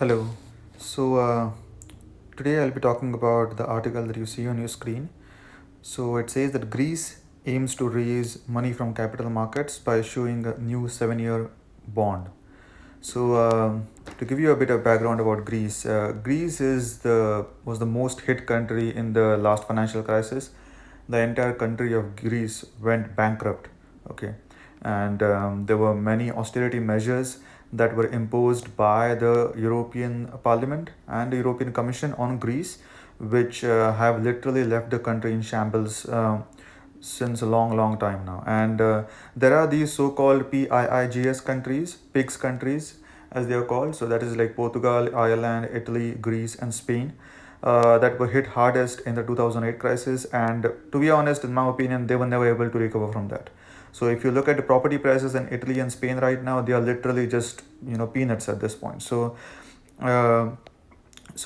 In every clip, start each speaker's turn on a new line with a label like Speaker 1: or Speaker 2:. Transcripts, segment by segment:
Speaker 1: Hello. So today I'll be talking about the article that you see on your screen. So it says that Greece aims to raise money from capital markets by issuing a new 7-year bond. So to give you a bit of background about Greece, Greece was the most hit country in the last financial crisis. The entire country of Greece went bankrupt. Okay, and there were many austerity measures that were imposed by the European Parliament and the European Commission on Greece, which have literally left the country in shambles. Since a long, long time now. And there are these so called PIIGS countries, PIGS countries, as they are called. So that is like Portugal, Ireland, Italy, Greece, and Spain. That were hit hardest in the 2008 crisis, and to be honest, in my opinion, they were never able to recover from that. So if you look at the property prices in Italy and Spain right now, they are literally just peanuts at this point. Uh,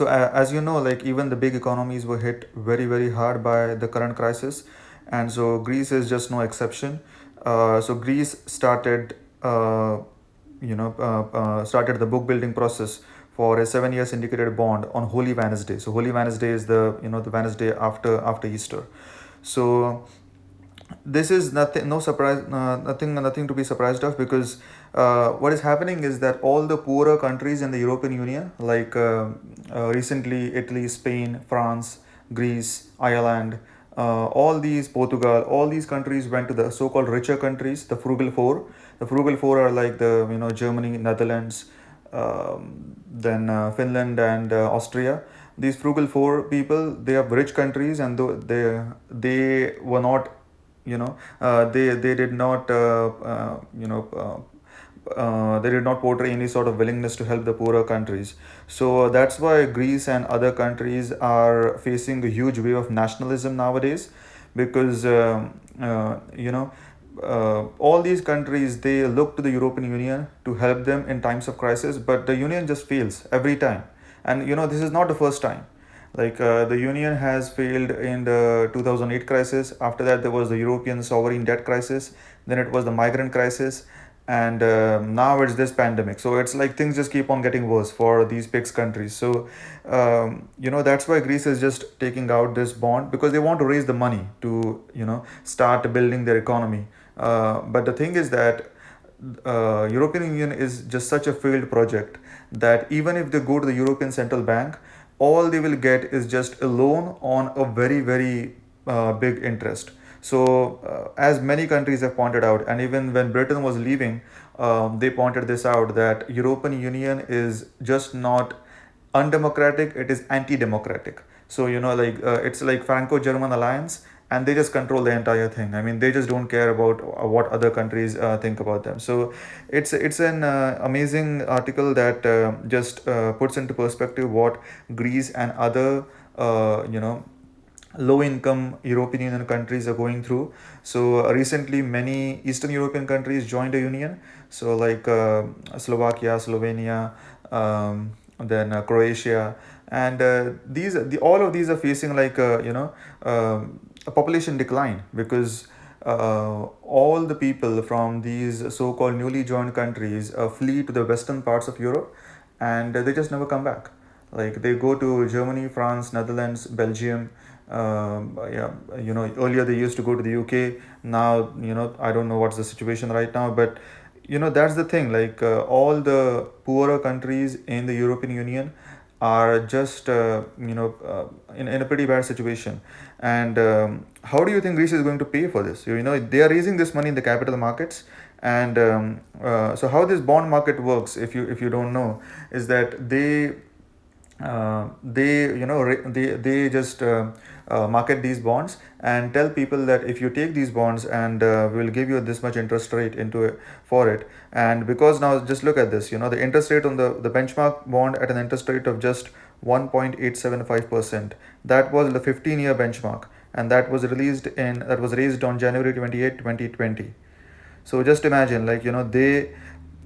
Speaker 1: as you know, like even the big economies were hit very very hard by the current crisis, and so Greece is just no exception. So Greece started the book building process for a 7 year syndicated bond on Holy Wednesday. So Holy Wednesday is the Wednesday after Easter. So this is nothing, no surprise, nothing to be surprised of, because what is happening is that all the poorer countries in the European Union, like recently Italy, Spain, France, Greece, Ireland, all these Portugal, all these countries went to the so-called richer countries, the frugal four. The frugal four are like the Germany, Netherlands, then Finland and Austria. These frugal four people, they are rich countries, and they were not, they did not they did not portray any sort of willingness to help the poorer countries. So that's why Greece and other countries are facing a huge wave of nationalism nowadays, because all these countries, they look to the European Union to help them in times of crisis, but the Union just fails every time. And this is not the first time. Like the Union has failed in the 2008 crisis. After that, there was the European sovereign debt crisis. Then it was the migrant crisis, and now it's this pandemic. So it's like things just keep on getting worse for these PIGS countries. So that's why Greece is just taking out this bond, because they want to raise the money to start building their economy. But the thing is that European Union is just such a failed project that even if they go to the European Central Bank, all they will get is just a loan on a very very big interest. So as many countries have pointed out, and even when Britain was leaving, they pointed this out, that European Union is just not undemocratic, it is anti-democratic. So like it's like Franco-German alliance, and they just control the entire thing. I mean, they just don't care about what other countries think about them. So it's an amazing article that just puts into perspective what Greece and other low income European Union countries are going through. So recently many Eastern European countries joined the union. So like Slovakia, Slovenia, then Croatia, and all of these are facing like a population decline, because all the people from these so-called newly joined countries flee to the western parts of Europe, and they just never come back. Like they go to Germany, France, Netherlands, Belgium. Yeah, earlier they used to go to the UK. Now, I don't know what's the situation right now, but that's the thing. Like all the poorer countries in the European Union are just in a pretty bad situation. And how do you think Greece is going to pay for this? They are raising this money in the capital markets. And so how this bond market works, if you don't know, is that they just market these bonds and tell people that if you take these bonds, and we'll give you this much interest rate into it for it. And because now just look at this, the interest rate on the benchmark bond at an interest rate of just 1.875%. That was the 15-year benchmark, and that was raised on January 28, 2020. So just imagine, like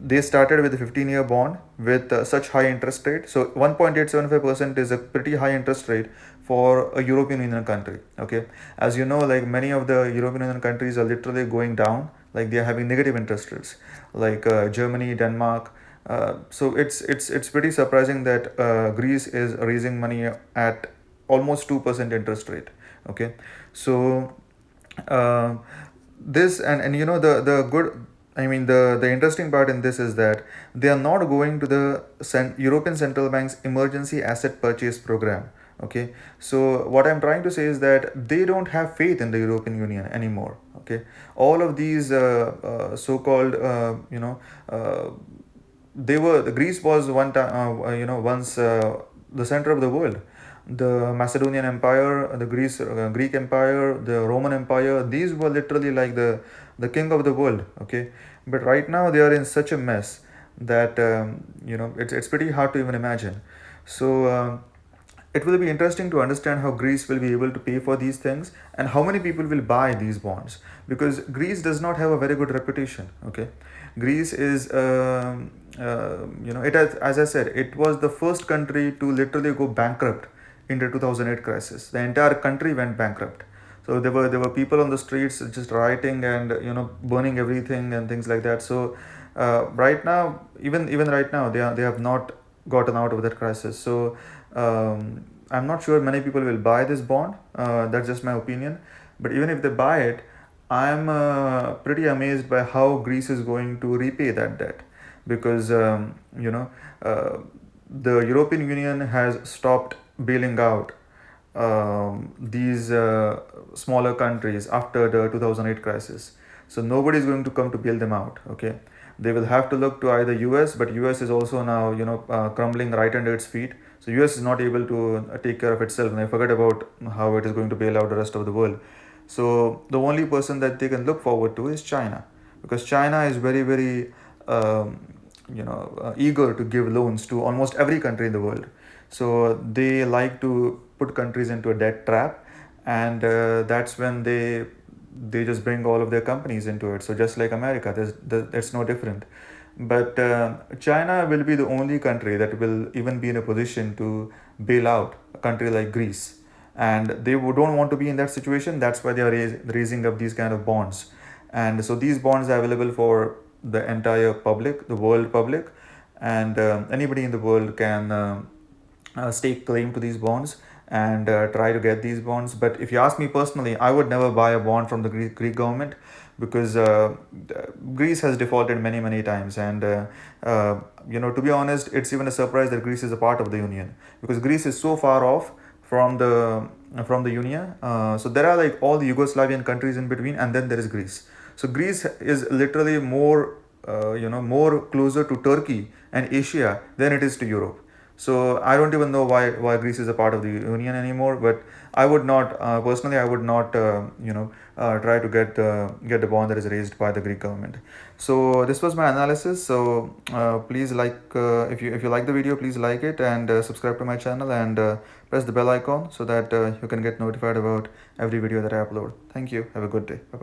Speaker 1: they started with a 15-year bond with such high interest rate. So 1.875% is a pretty high interest rate for a European Union country. Okay, as you know, like many of the European Union countries are literally going down, like they are having negative interest rates, like Germany, Denmark, So it's pretty surprising that Greece is raising money at almost 2% interest rate. Okay, so uh, this and you know the good, I mean the interesting part in this is that they are not going to the European Central Bank's emergency asset purchase program. Okay, so what I'm trying to say is that they don't have faith in the European Union anymore. Okay, all of these so-called they were the Greece was one time once the center of the world. The Macedonian Empire, the Greek Empire, the Roman Empire, these were literally like the king of the world. Okay, but right now they are in such a mess that it's pretty hard to even imagine. So it will be interesting to understand how Greece will be able to pay for these things and how many people will buy these bonds, because Greece does not have a very good reputation. Okay, Greece is it has, as I said, it was the first country to literally go bankrupt in the 2008 crisis. The entire country went bankrupt. So there were people on the streets just rioting and burning everything and things like that. So right now, even right now, they have not gotten out of that crisis. So I'm not sure many people will buy this bond. That's just my opinion. But even if they buy it, I'm pretty amazed by how Greece is going to repay that debt, because the European Union has stopped bailing out these smaller countries after the 2008 crisis. So nobody is going to come to bail them out. Okay, they will have to look to either US, but US is also now crumbling right under its feet. So US is not able to take care of itself, and I forget about how it is going to bail out the rest of the world. So the only person that they can look forward to is China, because China is very very eager to give loans to almost every country in the world. So they like to put countries into a debt trap, and that's when they just bring all of their companies into it. So just like America, that's no different. But China will be the only country that will even be in a position to bail out a country like Greece, and they don't want to be in that situation. That's why they are raising up these kind of bonds. And so these bonds are available for the entire public, the world public, and anybody in the world can stake claim to these bonds and try to get these bonds. But if you ask me personally, I would never buy a bond from the Greek government, because Greece has defaulted many times, and to be honest, it's even a surprise that Greece is a part of the union, because Greece is so far off from the union. So there are like all the Yugoslavian countries in between, and then there is Greece. So Greece is literally more closer to Turkey and Asia than it is to Europe. So I don't even know why Greece is a part of the union anymore. But I would not personally. I would not try to get the bond that is raised by the Greek government. So this was my analysis. So please if you like the video, please like it and subscribe to my channel, and press the bell icon so that you can get notified about every video that I upload. Thank you. Have a good day. Bye bye.